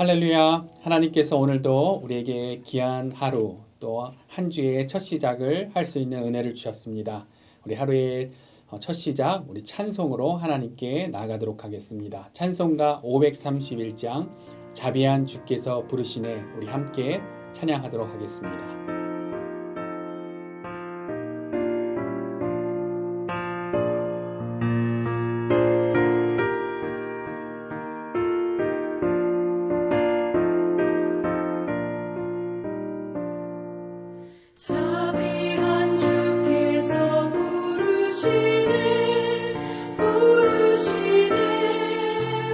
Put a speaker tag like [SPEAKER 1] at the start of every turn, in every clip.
[SPEAKER 1] 할렐루야. 하나님께서 오늘도 우리에게 귀한 하루 또 한 주의 첫 시작을 할 수 있는 은혜를 주셨습니다. 우리 하루의 첫 시작 우리 찬송으로 하나님께 나아가도록 하겠습니다. 찬송가 531장 자비한 주께서 부르시네, 우리 함께 찬양하도록 하겠습니다.
[SPEAKER 2] 자비한 주께서 부르시네 부르시네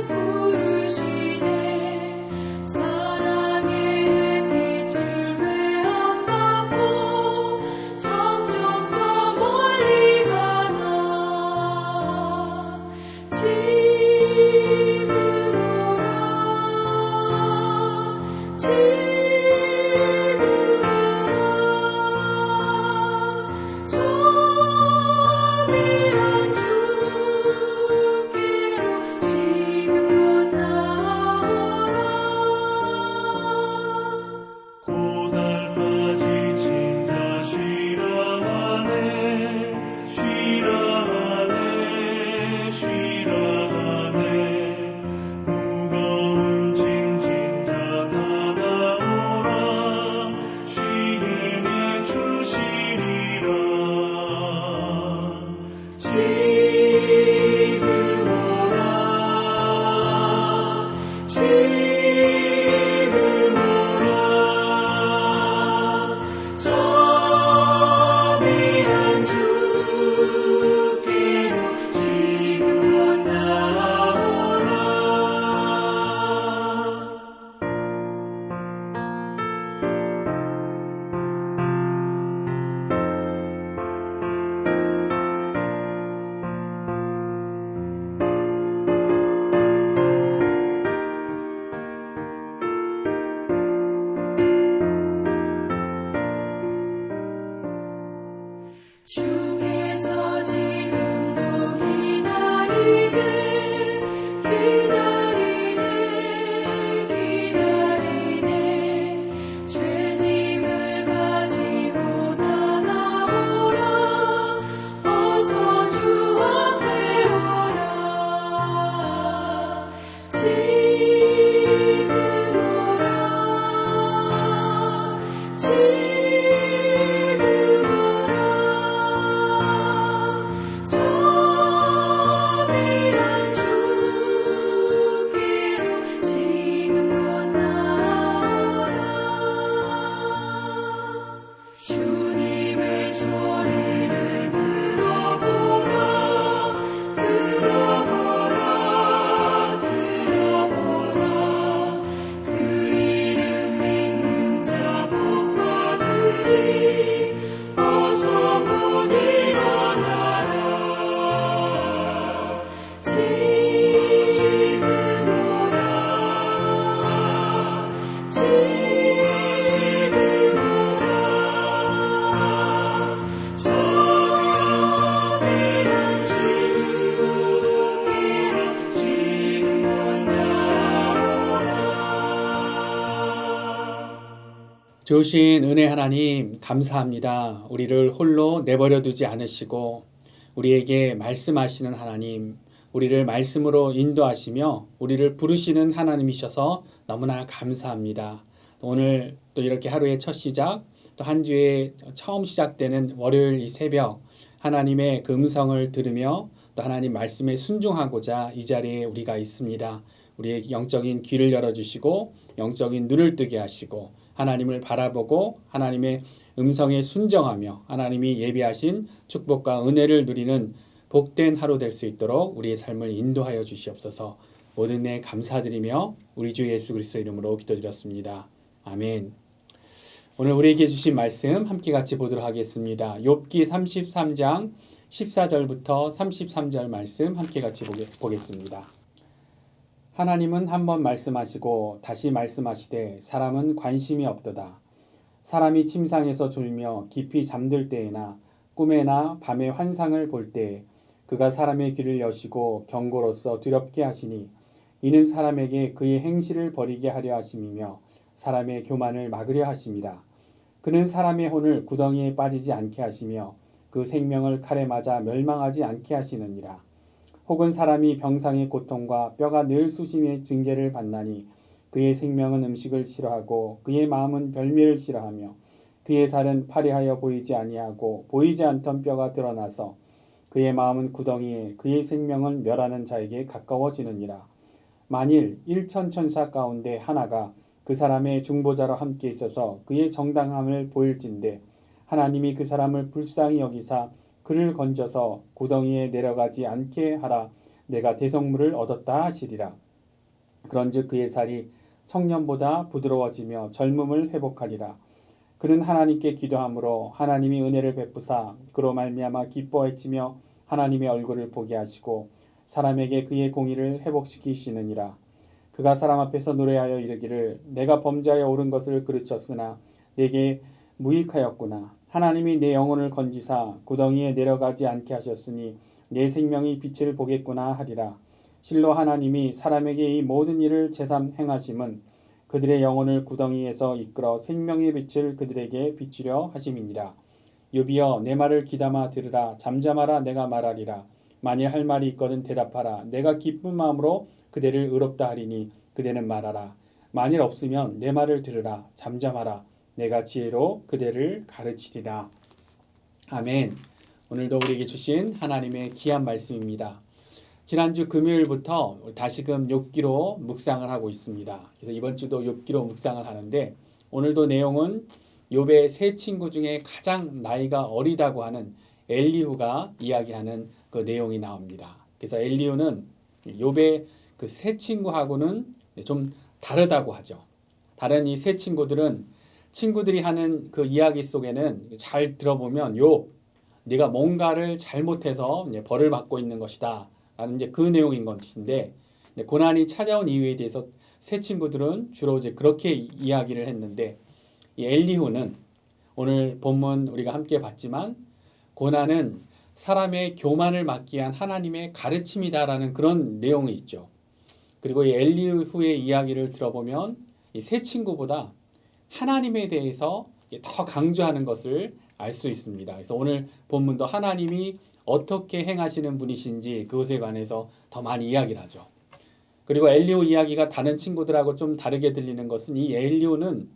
[SPEAKER 2] 부르시네 사랑의 빛을 외안받고 점점 더 멀리 가나 지금 오라 지금 자비한 주께로 지금껏 나오라
[SPEAKER 3] 고달파 지친 자 쉬라 하네 쉬라 하네 쉬라 하네 무거운 짐진 자 다 나오라 쉬게 주시리라
[SPEAKER 2] 지금 오라 지금 오라 자비한 주께로 지금껏 나오라 주께서 지금도 기다리네 기다리네 기다리네 죄짐을 가지고 다 나오라 어서 주 앞에 오라 지금 오라 지금 오라 자비한 주께로 지금껏 나오라 주님의 소리를 들어보라 들어보라 들어보라 그 이름 믿는 자 복 받으리 어서 곧 일어나라 지금 오라 지금 오라 자비한 주께로 지금껏 나오라
[SPEAKER 1] 좋으신 은혜 하나님 감사합니다. 우리를 홀로 내버려 두지 않으시고 우리에게 말씀하시는 하나님, 우리를 말씀으로 인도하시며 우리를 부르시는 하나님이셔서 너무나 감사합니다. 오늘 또 이렇게 하루의 첫 시작, 또 한 주의 처음 시작되는 월요일 이 새벽 하나님의 그 음성을 들으며 또 하나님 말씀에 순종하고자 이 자리에 우리가 있습니다. 우리의 영적인 귀를 열어주시고 영적인 눈을 뜨게 하시고 하나님을 바라보고 하나님의 음성에 순정하며 하나님이 예비하신 축복과 은혜를 누리는 복된 하루 될 수 있도록 우리의 삶을 인도하여 주시옵소서. 모든 애 감사드리며 우리 주 예수 그리스도 이름으로 기도드렸습니다. 아멘. 오늘 우리에게 주신 말씀 함께 같이 보도록 하겠습니다. 욥기 33장 14절부터 33절 말씀 함께 같이 보겠습니다. 하나님은 한 번 말씀하시고 다시 말씀하시되 사람은 관심이 없도다. 사람이 침상에서 졸며 깊이 잠들 때에나 꿈에나 밤에 환상을 볼 때에 그가 사람의 귀를 여시고 경고로서 두렵게 하시니 이는 사람에게 그의 행실을 버리게 하려 하심이며 사람의 교만을 막으려 하심이라. 그는 사람의 혼을 구덩이에 빠지지 않게 하시며 그 생명을 칼에 맞아 멸망하지 않게 하시느니라. 혹은 사람이 병상의 고통과 뼈가 늘 쑤심의 징계를 받나니 그의 생명은 음식을 싫어하고 그의 마음은 별미를 싫어하며 그의 살은 파리하여 보이지 아니하고 보이지 않던 뼈가 드러나서 그의 마음은 구덩이에 그의 생명은 멸하는 자에게 가까워지느니라. 만일 1,000천사 가운데 하나가 그 사람의 중보자로 함께 있어서 그의 정당함을 보일진대 하나님이 그 사람을 불쌍히 여기사 그를 건져서 구덩이에 내려가지 않게 하라. 내가 대성물을 얻었다 하시리라. 그런즉 그의 살이 청년보다 부드러워지며 젊음을 회복하리라. 그는 하나님께 기도함으로 하나님이 은혜를 베푸사 그로 말미암아 기뻐해치며 하나님의 얼굴을 보게 하시고 사람에게 그의 공의를 회복시키시느니라. 그가 사람 앞에서 노래하여 이르기를 내가 범죄하여 옳은 것을 그르쳤으나 내게 무익하였구나. 하나님이 내 영혼을 건지사 구덩이에 내려가지 않게 하셨으니 내 생명이 빛을 보겠구나 하리라. 실로 하나님이 사람에게 이 모든 일을 제삼 행하심은 그들의 영혼을 구덩이에서 이끌어 생명의 빛을 그들에게 비추려 하심이니라. 욥이여 내 말을 귀담아 들으라. 잠잠하라. 내가 말하리라. 만일 할 말이 있거든 대답하라. 내가 기쁜 마음으로 그대를 의롭다 하리니 그대는 말하라. 만일 없으면 내 말을 들으라. 잠잠하라. 내가 지혜로 그대를 가르치리라. 아멘. 오늘도 우리에게 주신 하나님의 귀한 말씀입니다. 지난주 금요일부터 다시금 욥기로 묵상을 하고 있습니다. 그래서 이번 주도 욥기로 묵상을 하는데 오늘도 내용은 욥의 세 친구 중에 가장 나이가 어리다고 하는 엘리후가 이야기하는 그 내용이 나옵니다. 그래서 엘리후는 욥의 그 세 친구하고는 좀 다르다고 하죠. 다른 이 세 친구들은 친구들이 하는 그 이야기 속에는 잘 들어보면 욥, 네가 뭔가를 잘못해서 벌을 받고 있는 것이다 라는 이제 그 내용인 것인데 고난이 찾아온 이유에 대해서 세 친구들은 주로 이제 그렇게 이야기를 했는데 이 엘리후는 오늘 본문 우리가 함께 봤지만 고난은 사람의 교만을 막기 위한 하나님의 가르침이다라는 그런 내용이 있죠. 그리고 이 엘리후의 이야기를 들어보면 이 세 친구보다 하나님에 대해서 더 강조하는 것을 알 수 있습니다. 그래서 오늘 본문도 하나님이 어떻게 행하시는 분이신지 그것에 관해서 더 많이 이야기를 하죠. 그리고 엘리후 이야기가 다른 친구들하고 좀 다르게 들리는 것은 이 엘리후는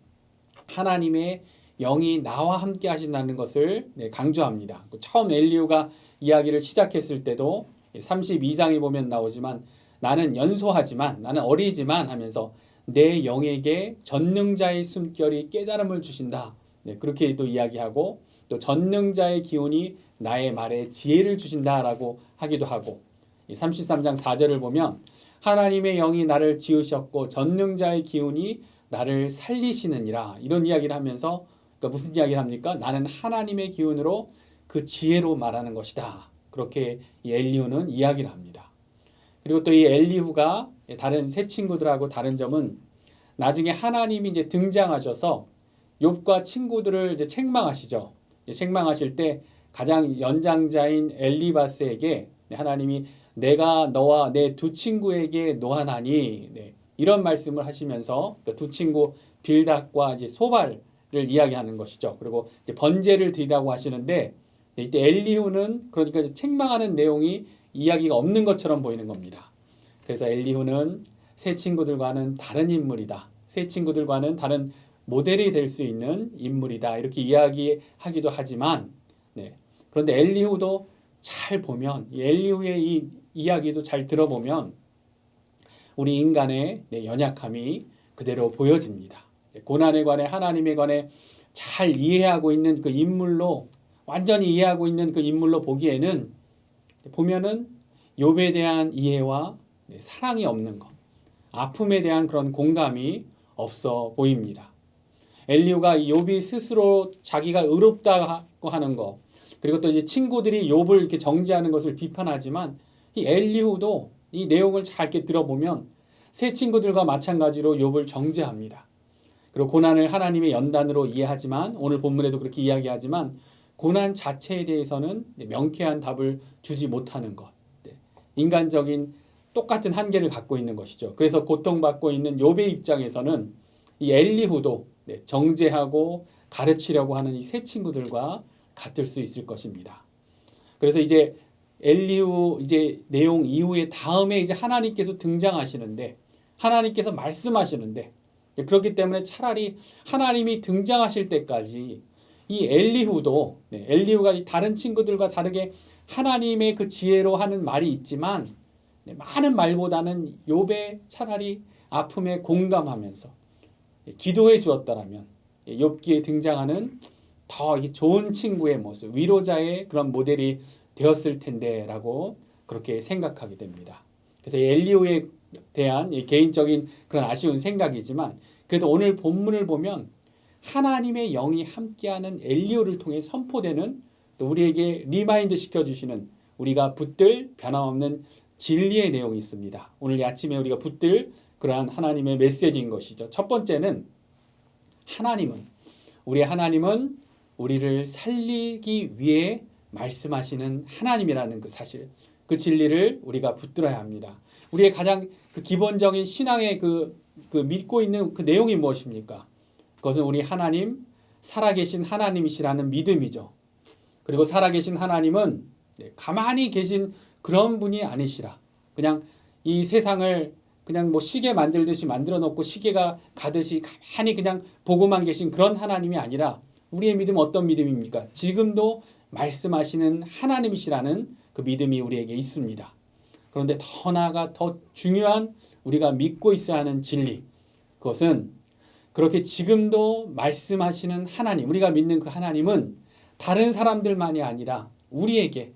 [SPEAKER 1] 하나님의 영이 나와 함께 하신다는 것을 강조합니다. 처음 엘리후가 이야기를 시작했을 때도 32장에 보면 나오지만 나는 연소하지만 나는 어리지만 하면서 내 영에게 전능자의 숨결이 깨달음을 주신다. 그렇게 또 이야기하고 또 전능자의 기운이 나의 말에 지혜를 주신다라고 하기도 하고 33장 4절을 보면 하나님의 영이 나를 지으셨고 전능자의 기운이 나를 살리시느니라 이런 이야기를 하면서 그러니까 무슨 이야기를 합니까? 나는 하나님의 기운으로 그 지혜로 말하는 것이다. 그렇게 이 엘리후는 이야기를 합니다. 그리고 또 이 엘리후가 다른 세 친구들하고 다른 점은 나중에 하나님이 이제 등장하셔서 욥과 친구들을 이제 책망하시죠. 책망하실 때 가장 연장자인 엘리바스에게 하나님이 내가 너와 내 두 친구에게 노하나니 이런 말씀을 하시면서 두 친구 빌닷과 이제 소발을 이야기하는 것이죠. 그리고 이제 번제를 드리라고 하시는데 이때 엘리후는 그러니까 이제 책망하는 내용이 이야기가 없는 것처럼 보이는 겁니다. 그래서 엘리후는 세 친구들과는 다른 인물이다. 세 친구들과는 다른 모델이 될 수 있는 인물이다. 이렇게 이야기하기도 하지만 그런데 엘리후도 잘 보면 이 엘리후의 이 이야기도 잘 들어보면 우리 인간의 연약함이 그대로 보여집니다. 고난에 관해 하나님에 관해 잘 이해하고 있는 그 인물로 완전히 이해하고 있는 그 인물로 보기에는 보면은 욥에 대한 이해와 사랑이 없는 것, 아픔에 대한 그런 공감이 없어 보입니다. 엘리후가 욥이 스스로 자기가 의롭다고 하는 것, 그리고 또 이제 친구들이 욥을 이렇게 정죄하는 것을 비판하지만 이 엘리후도 이 내용을 잘 이렇게 들어보면 세 친구들과 마찬가지로 욥을 정죄합니다. 그리고 고난을 하나님의 연단으로 이해하지만 오늘 본문에도 그렇게 이야기하지만 고난 자체에 대해서는 명쾌한 답을 주지 못하는 것, 인간적인 똑같은 한계를 갖고 있는 것이죠. 그래서 고통받고 있는 욥의 입장에서는 이 엘리후도 정죄하고 가르치려고 하는 이 세 친구들과 같을 수 있을 것입니다. 그래서 이제 엘리후 이제 내용 이후에 다음에 이제 하나님께서 등장하시는데 하나님께서 말씀하시는데 그렇기 때문에 차라리 하나님이 등장하실 때까지 이 엘리후도 엘리후가 다른 친구들과 다르게 하나님의 그 지혜로 하는 말이 있지만 많은 말보다는 욥의 차라리 아픔에 공감하면서 기도해 주었더라면 욥기에 등장하는 더 좋은 친구의 모습, 위로자의 그런 모델이 되었을 텐데라고 그렇게 생각하게 됩니다. 그래서 엘리후에 대한 개인적인 그런 아쉬운 생각이지만 그래도 오늘 본문을 보면 하나님의 영이 함께하는 엘리후를 통해 선포되는 또 우리에게 리마인드 시켜주시는 우리가 붙들 변함없는 진리의 내용이 있습니다. 오늘 아침에 우리가 붙들 그러한 하나님의 메시지인 것이죠. 첫 번째는 우리의 하나님은 우리를 살리기 위해 말씀하시는 하나님이라는 그 사실, 그 진리를 우리가 붙들어야 합니다. 우리의 가장 그 기본적인 신앙의 그 믿고 있는 그 내용이 무엇입니까? 그것은 우리 하나님, 살아계신 하나님이시라는 믿음이죠. 그리고 살아계신 하나님은 가만히 계신 그런 분이 아니시라. 그냥 이 세상을 그냥 뭐 시계 만들듯이 만들어 놓고 시계가 가듯이 가만히 그냥 보고만 계신 그런 하나님이 아니라 우리의 믿음은 어떤 믿음입니까? 지금도 말씀하시는 하나님이시라는 그 믿음이 우리에게 있습니다. 그런데 더 나아가 더 중요한 우리가 믿고 있어야 하는 진리, 그것은 그렇게 지금도 말씀하시는 하나님, 우리가 믿는 그 하나님은 다른 사람들만이 아니라 우리에게,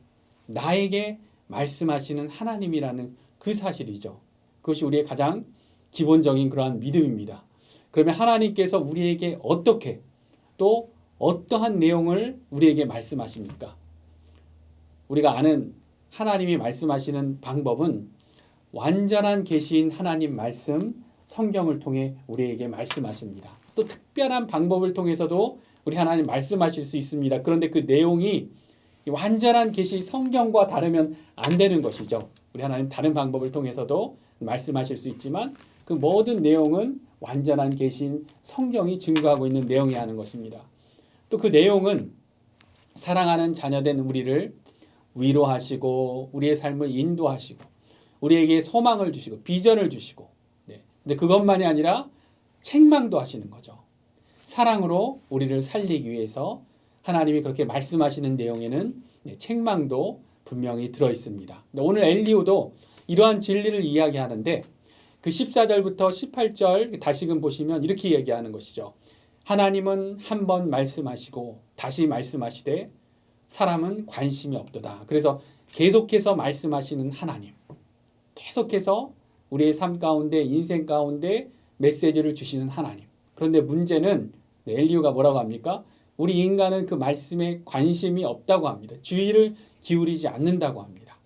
[SPEAKER 1] 나에게 말씀하시는 하나님이라는 그 사실이죠. 그것이 우리의 가장 기본적인 그러한 믿음입니다. 그러면 하나님께서 우리에게 어떻게 또 어떠한 내용을 우리에게 말씀하십니까? 우리가 아는 하나님이 말씀하시는 방법은 완전한 계시인 하나님 말씀, 성경을 통해 우리에게 말씀하십니다. 또 특별한 방법을 통해서도 우리 하나님 말씀하실 수 있습니다. 그런데 그 내용이 완전한 계시 성경과 다르면 안 되는 것이죠. 우리 하나님 다른 방법을 통해서도 말씀하실 수 있지만 그 모든 내용은 완전한 계신 성경이 증거하고 있는 내용이야 하는 것입니다. 또 그 내용은 사랑하는 자녀된 우리를 위로하시고 우리의 삶을 인도하시고 우리에게 소망을 주시고 비전을 주시고 근데 그것만이 아니라 책망도 하시는 거죠. 사랑으로 우리를 살리기 위해서 하나님이 그렇게 말씀하시는 내용에는 책망도 분명히 들어있습니다. 오늘 엘리후도 이러한 진리를 이야기하는데 그 14절부터 18절 다시금 보시면 이렇게 얘기하는 것이죠. 하나님은 한 번 말씀하시고 다시 말씀하시되 사람은 관심이 없도다. 그래서 계속해서 말씀하시는 하나님, 계속해서 우리의 삶 가운데 인생 가운데 메시지를 주시는 하나님. 그런데 문제는 엘리후가 뭐라고 합니까? 우리 인간은 그 말씀에 관심이 없다고 합니다. 주의를 기울이지 않는다고 합니다.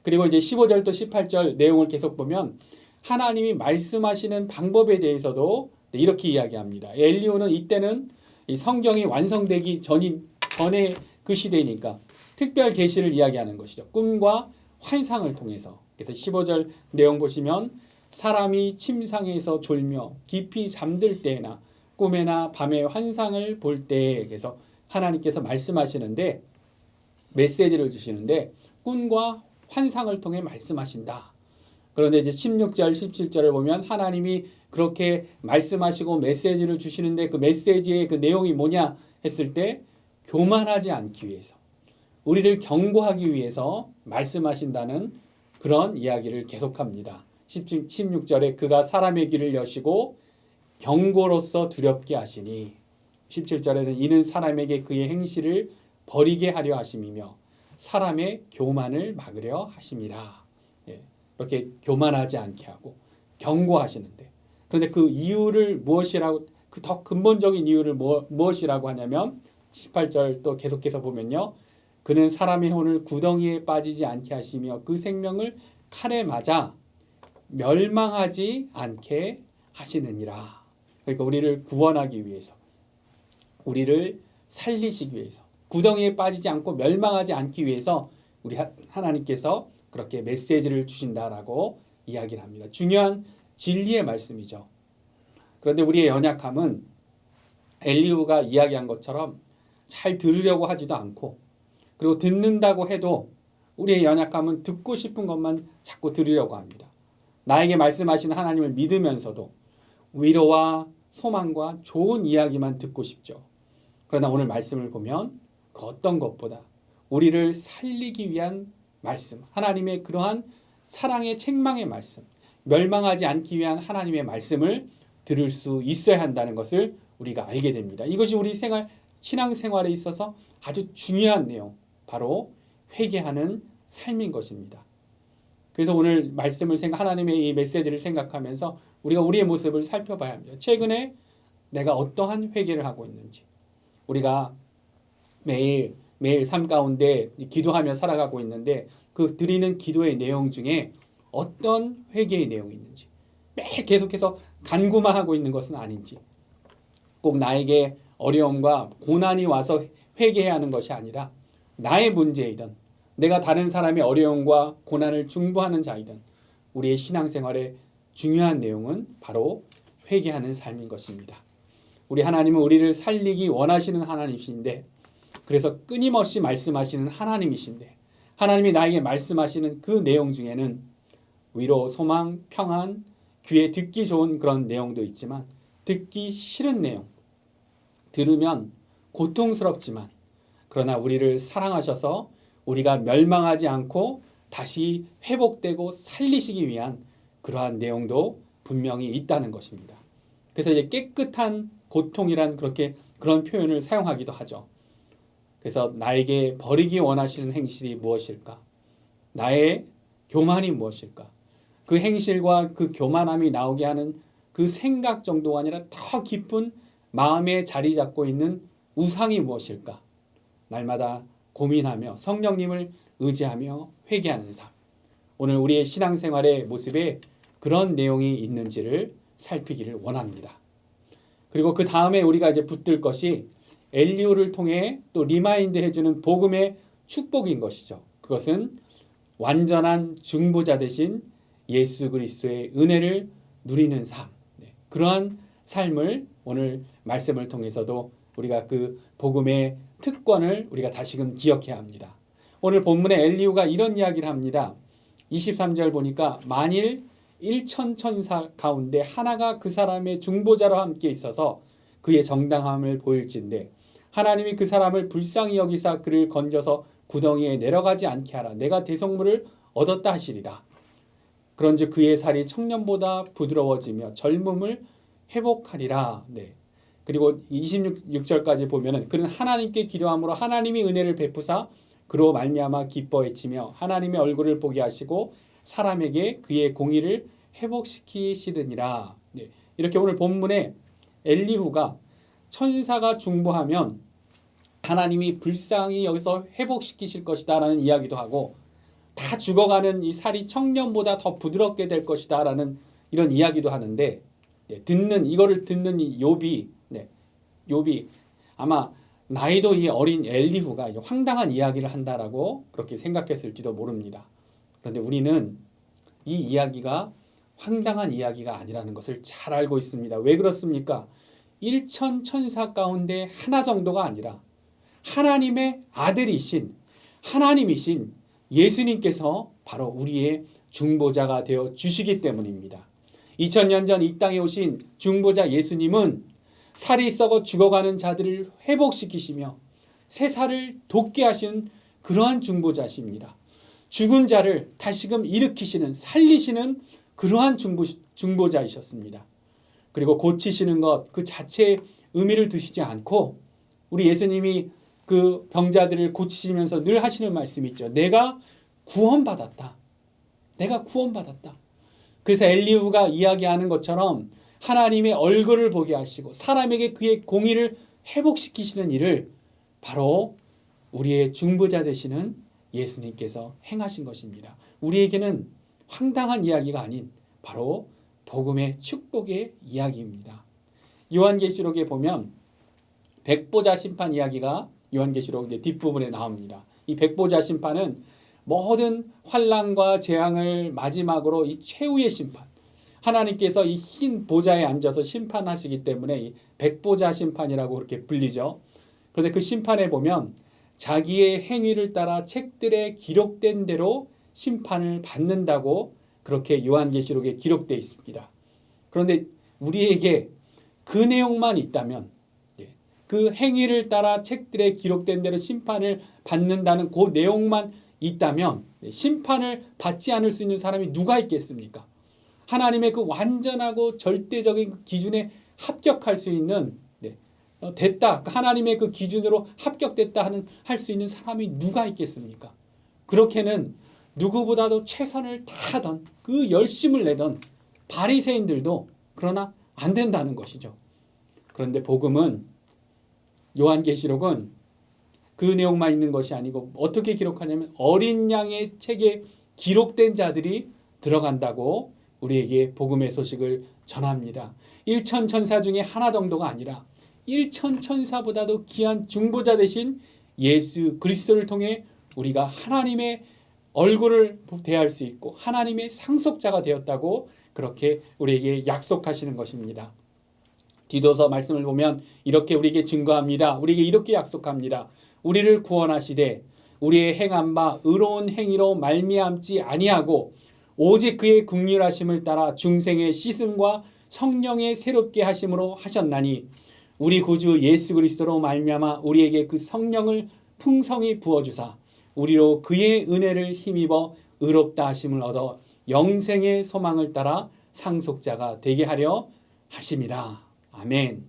[SPEAKER 1] 그리고 이제 15절부터 18절 내용을 계속 보면 하나님이 말씀하시는 방법에 대해서도 이렇게 이야기합니다. 엘리후는 이때는 이 성경이 완성되기 전에 그 시대니까 특별 계시를 이야기하는 것이죠. 꿈과 환상을 통해서. 그래서 15절 내용 보시면 사람이 침상에서 졸며 깊이 잠들 때나 꿈에나 밤에 환상을 볼 때에 그래서 하나님께서 말씀하시는데 메시지를 주시는데 꿈과 환상을 통해 말씀하신다. 그런데 이제 16절, 17절을 보면 하나님이 그렇게 말씀하시고 메시지를 주시는데 그 메시지의 그 내용이 뭐냐 했을 때 교만하지 않기 위해서 우리를 경고하기 위해서 말씀하신다는 그런 이야기를 계속합니다. 16절에 그가 사람의 귀를 여시고 경고로서 두렵게 하시니 17절에는 이는 사람에게 그의 행실을 버리게 하려 하심이며 사람의 교만을 막으려 하심이라. 이렇게 교만하지 않게 하고 경고하시는데 그런데 그 이유를 무엇이라고 그 더 근본적인 이유를 무엇이라고 하냐면 18절 또 계속해서 보면요. 그는 사람의 혼을 구덩이에 빠지지 않게 하시며 그 생명을 칼에 맞아 멸망하지 않게 하시느니라. 그러니까 우리를 구원하기 위해서 우리를 살리시기 위해서 구덩이에 빠지지 않고 멸망하지 않기 위해서 우리 하나님께서 그렇게 메시지를 주신다라고 이야기를 합니다. 중요한 진리의 말씀이죠. 그런데 우리의 연약함은 엘리후가 이야기한 것처럼 잘 들으려고 하지도 않고, 그리고 듣는다고 해도 우리의 연약함은 듣고 싶은 것만 자꾸 들으려고 합니다. 나에게 말씀하시는 하나님을 믿으면서도 위로와 소망과 좋은 이야기만 듣고 싶죠. 그러나 오늘 말씀을 보면 그 어떤 것보다 우리를 살리기 위한 말씀, 하나님의 그러한 사랑의 책망의 말씀, 멸망하지 않기 위한 하나님의 말씀을 들을 수 있어야 한다는 것을 우리가 알게 됩니다. 이것이 우리 신앙생활에 있어서 아주 중요한 내용, 바로 회개하는 삶인 것입니다. 그래서 오늘 말씀을 하나님의 이 메시지를 생각하면서 우리가 우리의 모습을 살펴봐야 합니다. 최근에 내가 어떠한 회개를 하고 있는지, 우리가 매일 삶 가운데 기도하며 살아가고 있는데 그 드리는 기도의 내용 중에 어떤 회개의 내용이 있는지, 매일 계속해서 간구만 하고 있는 것은 아닌지, 꼭 나에게 어려움과 고난이 와서 회개해야 하는 것이 아니라 나의 문제이든 내가 다른 사람의 어려움과 고난을 중보하는 자이든 우리의 신앙생활의 중요한 내용은 바로 회개하는 삶인 것입니다. 우리 하나님은 우리를 살리기 원하시는 하나님이신데, 그래서 끊임없이 말씀하시는 하나님이신데, 하나님이 나에게 말씀하시는 그 내용 중에는 위로, 소망, 평안, 귀에 듣기 좋은 그런 내용도 있지만 듣기 싫은 내용, 들으면 고통스럽지만 그러나 우리를 사랑하셔서 우리가 멸망하지 않고 다시 회복되고 살리시기 위한 그러한 내용도 분명히 있다는 것입니다. 그래서 이제 깨끗한 고통이란 그런 표현을 사용하기도 하죠. 그래서 나에게 버리기 원하시는 행실이 무엇일까? 나의 교만이 무엇일까? 그 행실과 그 교만함이 나오게 하는 그 생각 정도가 아니라 더 깊은 마음에 자리 잡고 있는 우상이 무엇일까? 날마다 고민하며 성령님을 의지하며 회개하는 삶. 오늘 우리의 신앙생활의 모습에 그런 내용이 있는지를 살피기를 원합니다. 그리고 그 다음에 우리가 이제 붙들 것이 엘리후를 통해 또 리마인드 해주는 복음의 축복인 것이죠. 그것은 완전한 중보자 되신 예수 그리스도의 은혜를 누리는 삶. 그러한 삶을 오늘 말씀을 통해서도 우리가 그 복음의 특권을 우리가 다시금 기억해야 합니다. 오늘 본문에 엘리후가 이런 이야기를 합니다. 23절 보니까 만일 1천 천사 가운데 하나가 그 사람의 중보자로 함께 있어서 그의 정당함을 보일진데 하나님이 그 사람을 불쌍히 여기사 그를 건져서 구덩이에 내려가지 않게 하라. 내가 대속물을 얻었다 하시리라. 그런즉 그의 살이 청년보다 부드러워지며 젊음을 회복하리라. 네. 그리고 26절까지 보면은 그는 하나님께 기도함으로 하나님이 은혜를 베푸사 그로 말미암아 기뻐해치며 하나님의 얼굴을 보게 하시고 사람에게 그의 공의를 회복시키시느니라. 네. 이렇게 오늘 본문에 엘리후가 천사가 중보하면 하나님이 불쌍히 여기서 회복시키실 것이다 라는 이야기도 하고, 다 죽어가는 이 살이 청년보다 더 부드럽게 될 것이다 라는 이런 이야기도 하는데, 이거를 듣는 이 욥이 아마 나이도 이 어린 엘리후가 황당한 이야기를 한다라고 그렇게 생각했을지도 모릅니다. 그런데 우리는 이 이야기가 황당한 이야기가 아니라는 것을 잘 알고 있습니다. 왜 그렇습니까? 1천 천사 가운데 하나 정도가 아니라 하나님의 아들이신 하나님이신 예수님께서 바로 우리의 중보자가 되어 주시기 때문입니다. 2000년 전 이 땅에 오신 중보자 예수님은 살이 썩어 죽어가는 자들을 회복시키시며 새 살을 돋게 하시는 그러한 중보자십니다. 죽은 자를 다시금 일으키시는, 살리시는 그러한 중보자이셨습니다. 그리고 고치시는 것 그 자체에 의미를 두시지 않고 우리 예수님이 그 병자들을 고치시면서 늘 하시는 말씀이 있죠. 내가 구원받았다. 내가 구원받았다. 그래서 엘리후가 이야기하는 것처럼 하나님의 얼굴을 보게 하시고 사람에게 그의 공의를 회복시키시는 일을 바로 우리의 중보자 되시는 예수님께서 행하신 것입니다. 우리에게는 황당한 이야기가 아닌 바로 복음의 축복의 이야기입니다. 요한계시록에 보면 백보자 심판 이야기가 요한계시록 뒷부분에 나옵니다. 이 백보자 심판은 모든 환난과 재앙을 마지막으로 이 최후의 심판, 하나님께서 이 흰 보좌에 앉아서 심판하시기 때문에 이 백보자 심판이라고 그렇게 불리죠. 그런데 그 심판에 보면 자기의 행위를 따라 책들에 기록된 대로 심판을 받는다고 그렇게 요한계시록에 기록되어 있습니다. 그런데 우리에게 그 내용만 있다면, 그 행위를 따라 책들에 기록된 대로 심판을 받는다는 그 내용만 있다면 심판을 받지 않을 수 있는 사람이 누가 있겠습니까? 하나님의 그 완전하고 절대적인 기준에 합격할 수 있는, 됐다, 하나님의 그 기준으로 합격됐다 할 수 있는 사람이 누가 있겠습니까? 그렇게는 누구보다도 최선을 다하던, 그 열심을 내던 바리새인들도 그러나 안 된다는 것이죠. 그런데 복음은, 요한계시록은 그 내용만 있는 것이 아니고 어떻게 기록하냐면 어린 양의 책에 기록된 자들이 들어간다고 우리에게 복음의 소식을 전합니다. 1천 천사 중에 하나 정도가 아니라 1천 천사보다도 귀한 중보자 되신 예수 그리스도를 통해 우리가 하나님의 얼굴을 대할 수 있고 하나님의 상속자가 되었다고 그렇게 우리에게 약속하시는 것입니다. 디도서 말씀을 보면 이렇게 우리에게 증거합니다. 우리에게 이렇게 약속합니다. 우리를 구원하시되 우리의 행한 바 의로운 행위로 말미암지 아니하고 오직 그의 긍휼하심을 따라 중생의 씻음과 성령의 새롭게 하심으로 하셨나니 우리 구주 예수 그리스도로 말미암아 우리에게 그 성령을 풍성히 부어주사 우리로 그의 은혜를 힘입어 의롭다 하심을 얻어 영생의 소망을 따라 상속자가 되게 하려 하심이라. 아멘.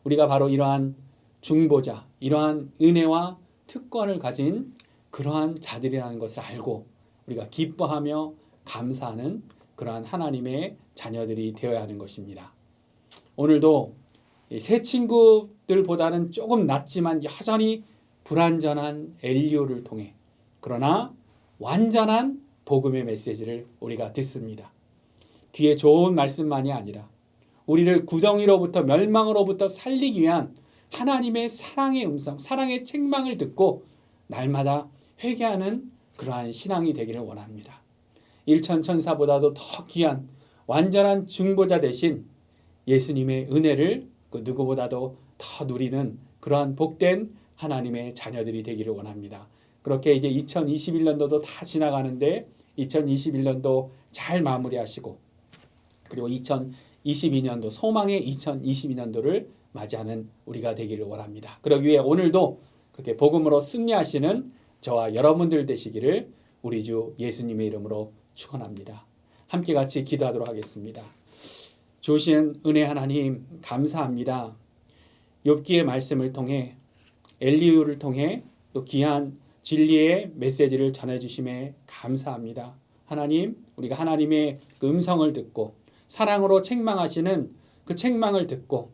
[SPEAKER 1] 우리가 바로 이러한 중보자, 이러한 은혜와 특권을 가진 그러한 자들이라는 것을 알고 우리가 기뻐하며 감사하는 그러한 하나님의 자녀들이 되어야 하는 것입니다. 오늘도 새 친구들보다는 조금 낫지만 여전히 불완전한 엘리오를 통해 그러나 완전한 복음의 메시지를 우리가 듣습니다. 귀에 좋은 말씀만이 아니라 우리를 구덩이로부터 멸망으로부터 살리기 위한 하나님의 사랑의 음성, 사랑의 책망을 듣고 날마다 회개하는 그러한 신앙이 되기를 원합니다. 1천 천사보다도 더 귀한 완전한 중보자 되신 예수님의 은혜를 그 누구보다도 더 누리는 그러한 복된 하나님의 자녀들이 되기를 원합니다. 그렇게 이제 2021년도도 다 지나가는데 2021년도 잘 마무리하시고 그리고 2022년도 소망의 2022년도를 맞이하는 우리가 되기를 원합니다. 그러기 위해 오늘도 그렇게 복음으로 승리하시는 저와 여러분들 되시기를 우리 주 예수님의 이름으로 축원합니다. 함께 같이 기도하도록 하겠습니다. 주신 은혜 하나님 감사합니다. 욥기의 말씀을 통해 엘리후를 통해 또 귀한 진리의 메시지를 전해주심에 감사합니다. 하나님, 우리가 하나님의 그 음성을 듣고 사랑으로 책망하시는 그 책망을 듣고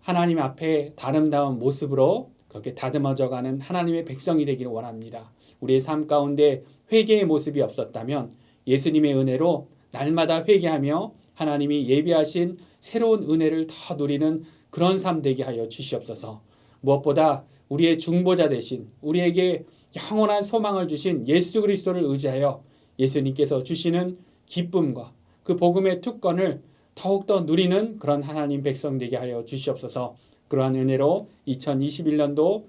[SPEAKER 1] 하나님 앞에 아름다운 모습으로 그렇게 다듬어져가는 하나님의 백성이 되기를 원합니다. 우리의 삶 가운데 회개의 모습이 없었다면 예수님의 은혜로 날마다 회개하며 하나님이 예비하신 새로운 은혜를 더 누리는 그런 삶 되게 하여 주시옵소서. 무엇보다 우리의 중보자 되신 우리에게 영원한 소망을 주신 예수 그리스도를 의지하여 예수님께서 주시는 기쁨과 그 복음의 특권을 더욱더 누리는 그런 하나님 백성 되게 하여 주시옵소서. 그러한 은혜로 2021년도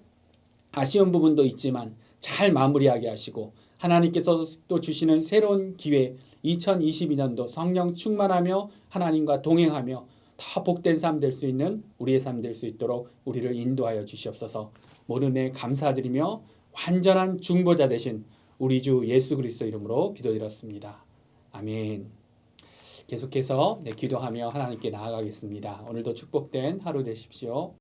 [SPEAKER 1] 아쉬운 부분도 있지만 잘 마무리하게 하시고 하나님께서 또 주시는 새로운 기회 2022년도 성령 충만하며 하나님과 동행하며 더 복된 삶 될 수 있는 우리의 삶 될 수 있도록 우리를 인도하여 주시옵소서. 모든 애 감사드리며 완전한 중보자 되신 우리 주 예수 그리스도 이름으로 기도드렸습니다. 아멘. 계속해서 기도하며 하나님께 나아가겠습니다. 오늘도 축복된 하루 되십시오.